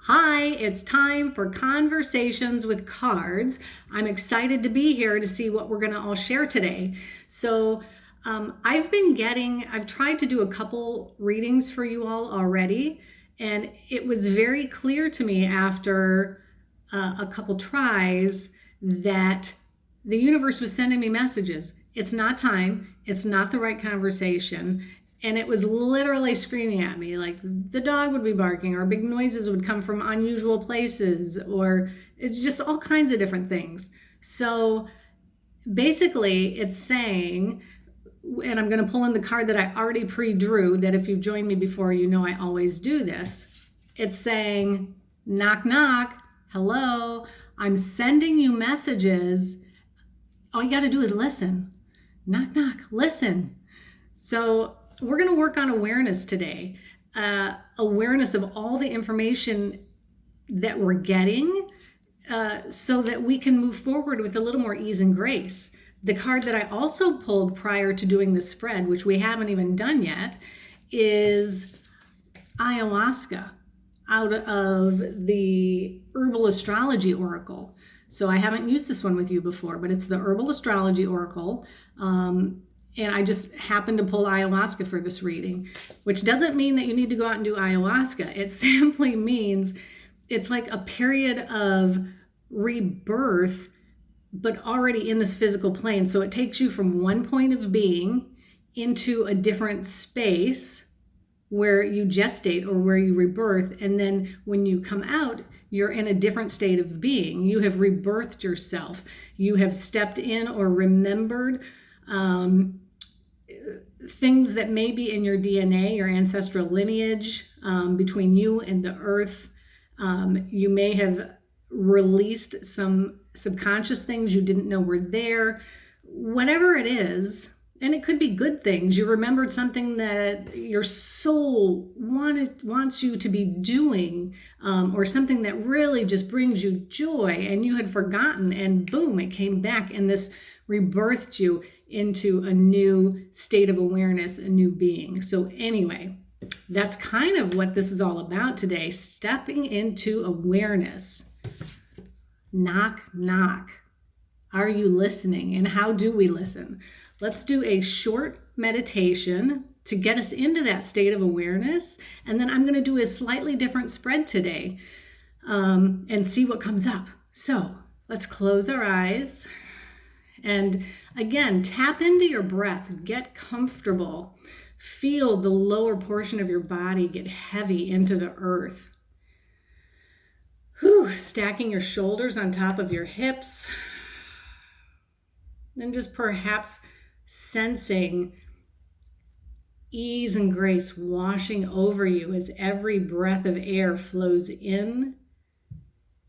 Hi, it's time for Conversations with Cards. I'm excited to be here to see what we're going to all share today. I've tried to do a couple readings for you all already, and it was very clear to me after a couple tries that the universe was sending me messages. It's not time, it's not the right conversation. And it was literally screaming at me, like the dog would be barking, or big noises would come from unusual places, or it's just all kinds of different things. So basically, it's saying, and I'm going to pull in the card that I already pre-drew, that if you've joined me before, you know I always do this. It's saying, knock, knock, hello, I'm sending you messages. All you got to do is listen. Knock, knock, listen. So we're going to work on awareness today. Awareness of all the information that we're getting so that we can move forward with a little more ease and grace. The card that I also pulled prior to doing the spread, which we haven't even done yet, is ayahuasca out of the Herbal Astrology Oracle. So I haven't used this one with you before, but it's the Herbal Astrology Oracle. And I just happened to pull ayahuasca for this reading, which doesn't mean that you need to go out and do ayahuasca. It simply means it's like a period of rebirth, but already in this physical plane. So it takes you from one point of being into a different space where you gestate or where you rebirth. And then when you come out, you're in a different state of being. You have rebirthed yourself. You have stepped in or remembered things that may be in your DNA, your ancestral lineage, between you and the earth. You may have released some subconscious things you didn't know were there. Whatever it is, and it could be good things. You remembered something that your soul wants you to be doing, or something that really just brings you joy, and you had forgotten, and boom, it came back, and this rebirthed you into a new state of awareness, a new being. So anyway, that's kind of what this is all about today, stepping into awareness. Knock, knock. Are you listening? And how do we listen? Let's do a short meditation to get us into that state of awareness. And then I'm going to do a slightly different spread today, and see what comes up. So let's close our eyes. And again, tap into your breath, get comfortable. Feel the lower portion of your body get heavy into the earth. Stacking your shoulders on top of your hips. And just perhaps sensing ease and grace washing over you as every breath of air flows in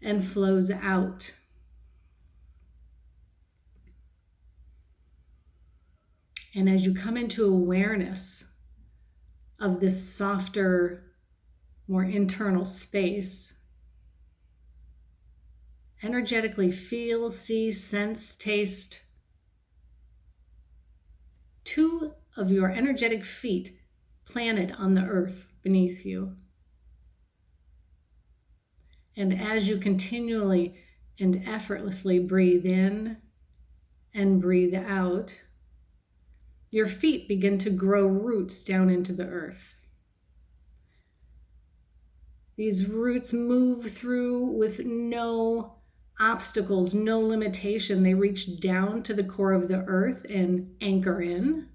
and flows out. And as you come into awareness of this softer, more internal space, energetically feel, see, sense, taste two of your energetic feet planted on the earth beneath you. And as you continually and effortlessly breathe in and breathe out, your feet begin to grow roots down into the earth. These roots move through with no obstacles, no limitation. They reach down to the core of the earth and anchor in.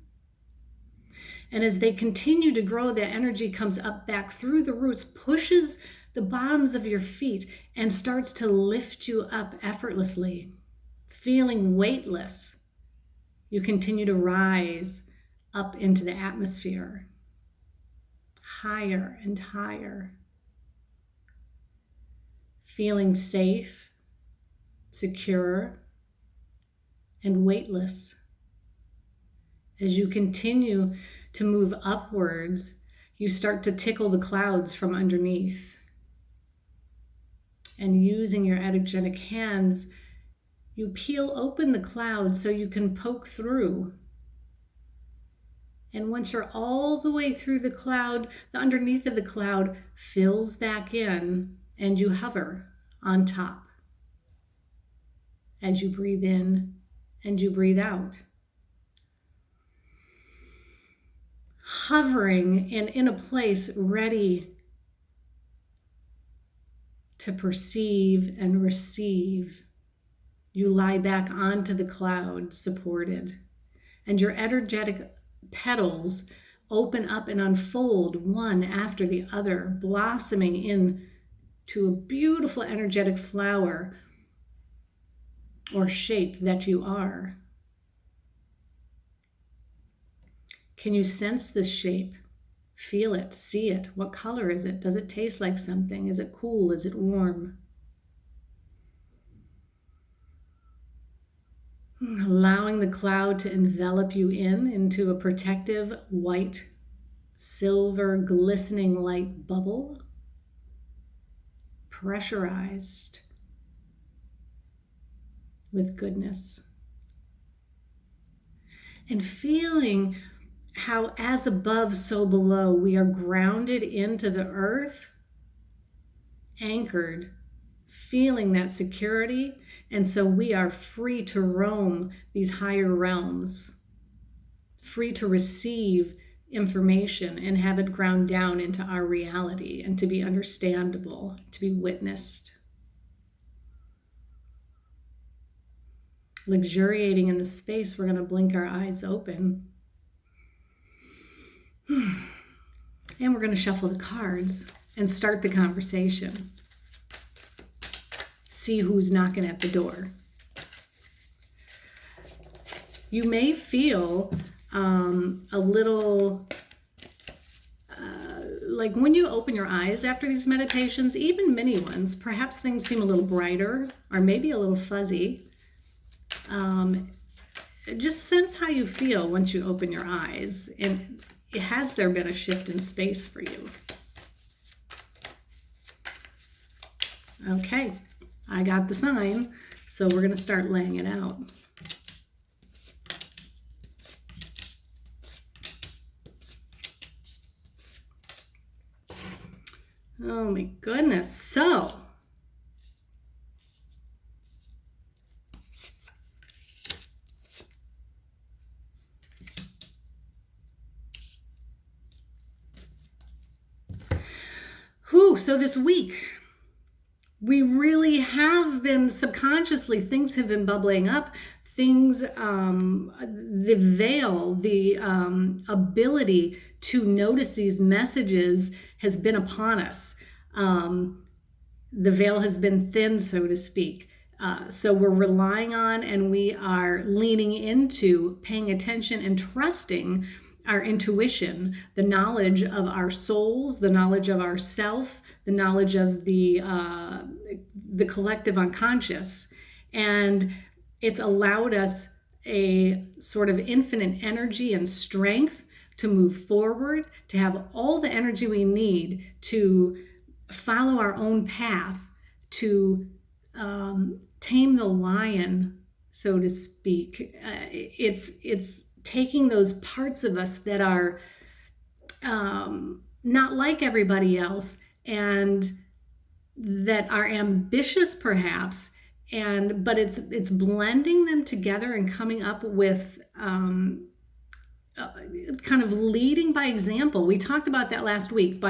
And as they continue to grow, that energy comes up back through the roots, pushes the bottoms of your feet, and starts to lift you up effortlessly, feeling weightless. You continue to rise up into the atmosphere, higher and higher, feeling safe, secure, and weightless. As you continue to move upwards, you start to tickle the clouds from underneath. And using your energetic hands, you peel open the cloud so you can poke through. And once you're all the way through the cloud, the underneath of the cloud fills back in, and you hover on top as you breathe in and you breathe out. Hovering and in a place ready to perceive and receive. You lie back onto the cloud, supported, and your energetic petals open up and unfold one after the other, blossoming into a beautiful energetic flower or shape that you are. Can you sense this shape? Feel it, see it. What color is it? Does it taste like something? Is it cool? Is it warm? Allowing the cloud to envelop you into a protective white, silver, glistening light bubble, pressurized with goodness. And feeling how as above, so below, we are grounded into the earth, anchored, feeling that security. And so we are free to roam these higher realms, free to receive information and have it ground down into our reality and to be understandable, to be witnessed. Luxuriating in the space, we're going to blink our eyes open. And we're going to shuffle the cards and start the conversation. See who's knocking at the door. You may feel a little like when you open your eyes after these meditations, even mini ones, perhaps things seem a little brighter or maybe a little fuzzy. Just sense how you feel once you open your eyes, and has there been a shift in space for you? Okay, I got the sign, so we're going to start laying it out. Oh my goodness. So, so this week, we really have been subconsciously, things have been bubbling up. Things, the veil, the ability to notice these messages has been upon us. The veil has been thin, so to speak. So we're relying on and we are leaning into paying attention and trusting our intuition, the knowledge of our souls, the knowledge of ourself, the knowledge of the collective unconscious. And it's allowed us a sort of infinite energy and strength to move forward, to have all the energy we need to follow our own path, to tame the lion, so to speak. It's taking those parts of us that are not like everybody else and that are ambitious perhaps, but it's blending them together and coming up with kind of leading by example. We talked about that last week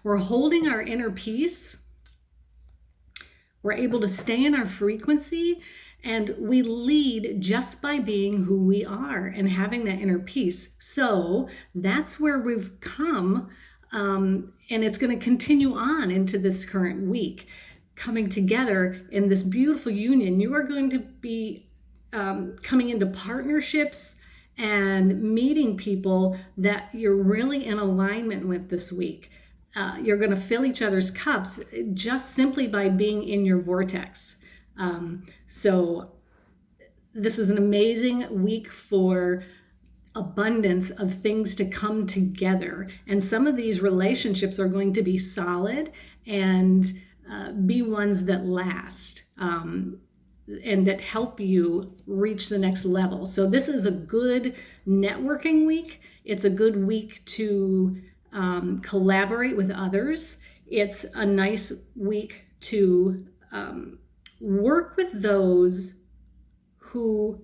we're holding our inner peace. We're able to stay in our frequency, and we lead just by being who we are and having that inner peace. So that's where we've come, and it's going to continue on into this current week, coming together in this beautiful union. You are going to be coming into partnerships and meeting people that you're really in alignment with this week. You're going to fill each other's cups just simply by being in your vortex. So this is an amazing week for abundance of things to come together. And some of these relationships are going to be solid and be ones that last and that help you reach the next level. So this is a good networking week. It's a good week to collaborate with others. It's a nice week to work with those who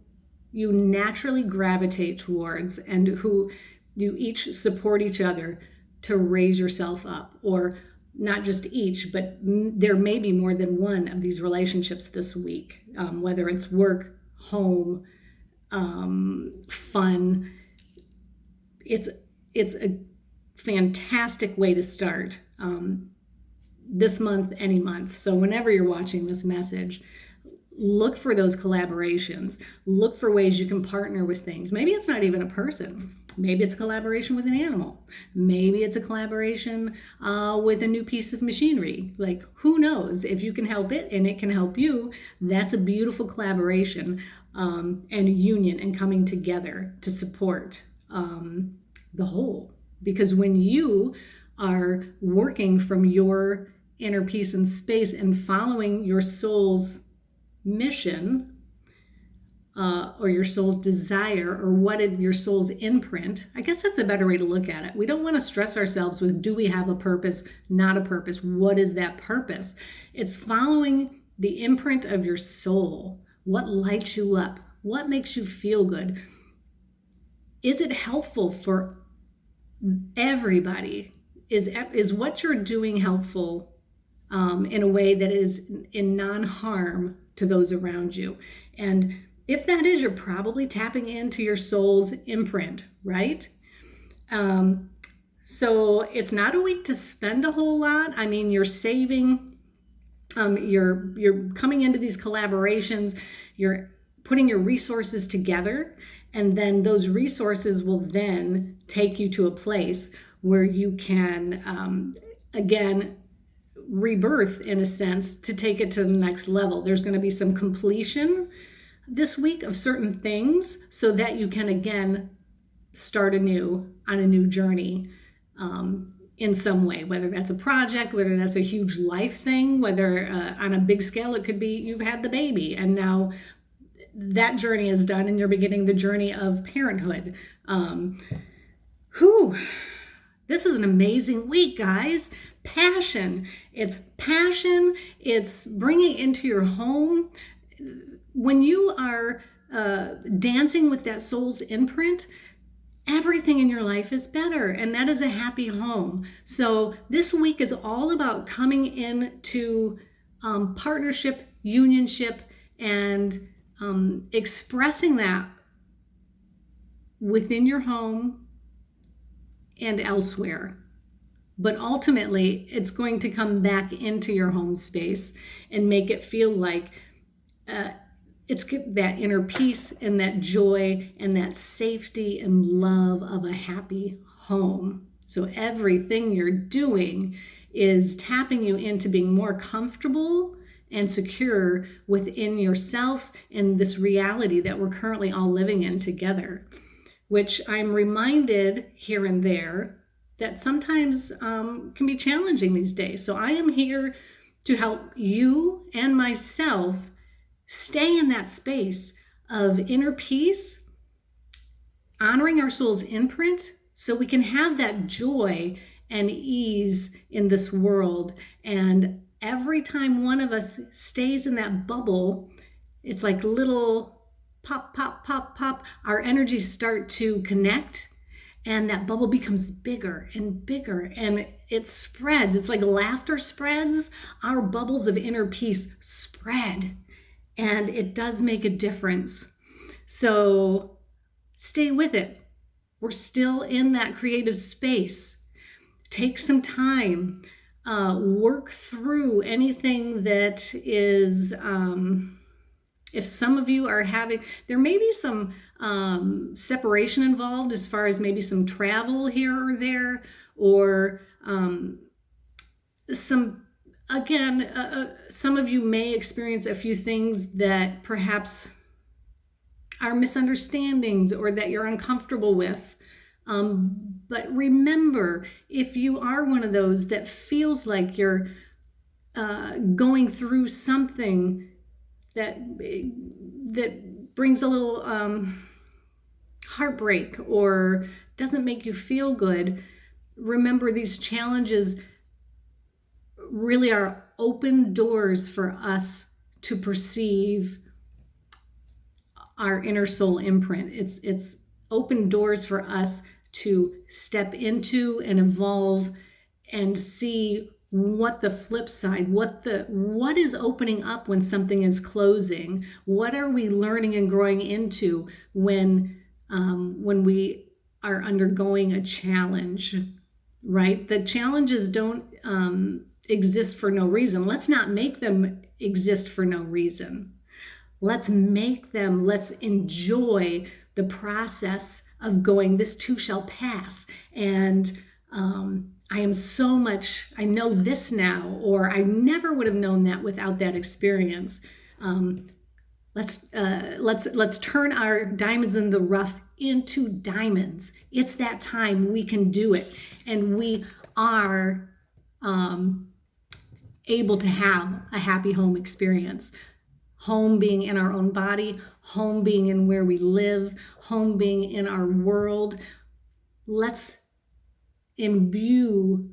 you naturally gravitate towards and who you each support each other to raise yourself up, or not just each, but there may be more than one of these relationships this week, whether it's work, home, fun. It's a fantastic way to start this month, any month. So whenever you're watching this message, look for those collaborations. Look for ways you can partner with things. Maybe it's not even a person. Maybe it's a collaboration with an animal. Maybe it's a collaboration with a new piece of machinery. Like, who knows? If you can help it and it can help you, that's a beautiful collaboration and union and coming together to support the whole. Because when you are working from your inner peace and space and following your soul's mission, or your soul's desire, or your soul's imprint, I guess that's a better way to look at it. We don't want to stress ourselves with, do we have a purpose, not a purpose? What is that purpose? It's following the imprint of your soul. What lights you up? What makes you feel good? Is it helpful for everybody? Is what you're doing helpful in a way that is in non-harm to those around you? And if that is, you're probably tapping into your soul's imprint, right? So it's not a week to spend a whole lot. I mean, you're saving, you're coming into these collaborations, you're putting your resources together, and then those resources will then take you to a place where you can, again, rebirth in a sense to take it to the next level. There's going to be some completion this week of certain things so that you can again start anew on a new journey in some way, whether that's a project, whether that's a huge life thing, whether on a big scale it could be you've had the baby and now that journey is done and you're beginning the journey of parenthood. This is an amazing week, guys. Passion. It's bringing into your home. When you are dancing with that soul's imprint, everything in your life is better, and that is a happy home. So this week is all about coming into partnership, unionship, and expressing that within your home and elsewhere. But ultimately, it's going to come back into your home space and make it feel like it's that inner peace and that joy and that safety and love of a happy home. So everything you're doing is tapping you into being more comfortable and secure within yourself and this reality that we're currently all living in together, which I'm reminded here and there that sometimes can be challenging these days. So I am here to help you and myself stay in that space of inner peace, honoring our soul's imprint so we can have that joy and ease in this world. And every time one of us stays in that bubble, it's like little pop, pop, pop, pop. Our energies start to connect and that bubble becomes bigger and bigger and it spreads. It's like laughter spreads. Our bubbles of inner peace spread. And it does make a difference. So stay with it. We're still in that creative space. Take some time. Work through anything that is, if some of you are there may be some separation involved as far as maybe some travel here or there, or some of you may experience a few things that perhaps are misunderstandings or that you're uncomfortable with. But remember, if you are one of those that feels like you're going through something that brings a little heartbreak or doesn't make you feel good, remember these challenges really are open doors for us to perceive our inner soul imprint. It's open doors for us to step into and evolve and see what the flip side, what is opening up when something is closing. What are we learning and growing into when we are undergoing a challenge, right? The challenges don't exist for no reason. Let's not make them exist for no reason. Let's enjoy the process of going, this too shall pass. And I know this now, or I never would have known that without that experience. Let's turn our diamonds in the rough into diamonds. It's that time. We can do it. And we are able to have a happy home experience. Home being in our own body, home being in where we live, home being in our world. Let's imbue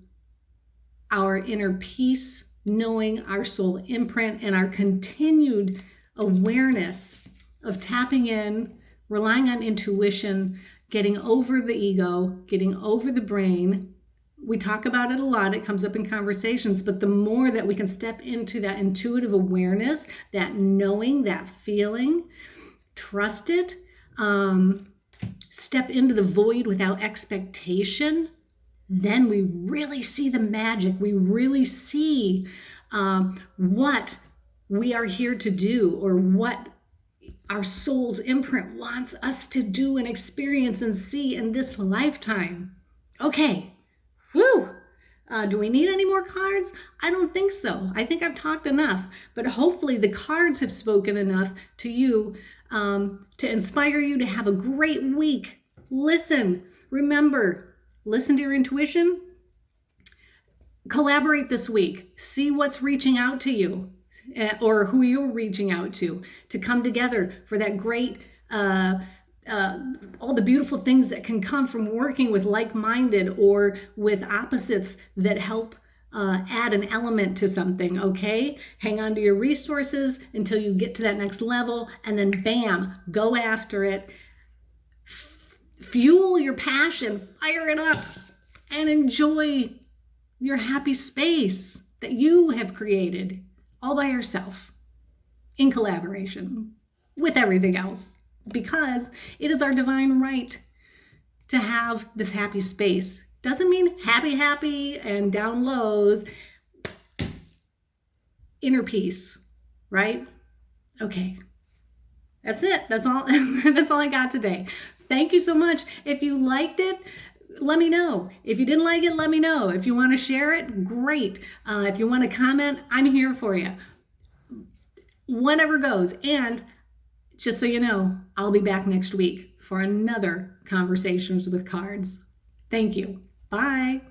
our inner peace, knowing our soul imprint, and our continued awareness of tapping in, relying on intuition, getting over the ego, getting over the brain. We talk about it a lot. It comes up in conversations, but the more that we can step into that intuitive awareness, that knowing, that feeling, trust it, step into the void without expectation, then we really see the magic. We really see what we are here to do, or what our soul's imprint wants us to do and experience and see in this lifetime. Okay. Woo! Do we need any more cards? I don't think so. I think I've talked enough, but hopefully the cards have spoken enough to you to inspire you to have a great week. Listen, remember, listen to your intuition. Collaborate this week. See what's reaching out to you, or who you're reaching out to come together for that great all the beautiful things that can come from working with like-minded or with opposites that help add an element to something, okay? Hang on to your resources until you get to that next level, and then bam, go after it. Fuel your passion, fire it up, and enjoy your happy space that you have created all by yourself in collaboration with everything else. Because it is our divine right to have this happy space. Doesn't mean happy and down lows. Inner peace, right? Okay. That's it. That's all. That's all I got today. Thank you so much. If you liked it, let me know. If you didn't like it, let me know. If you want to share it, great. If you want to comment, I'm here for you. Whatever goes. And just so you know, I'll be back next week for another Conversations with Cards. Thank you. Bye.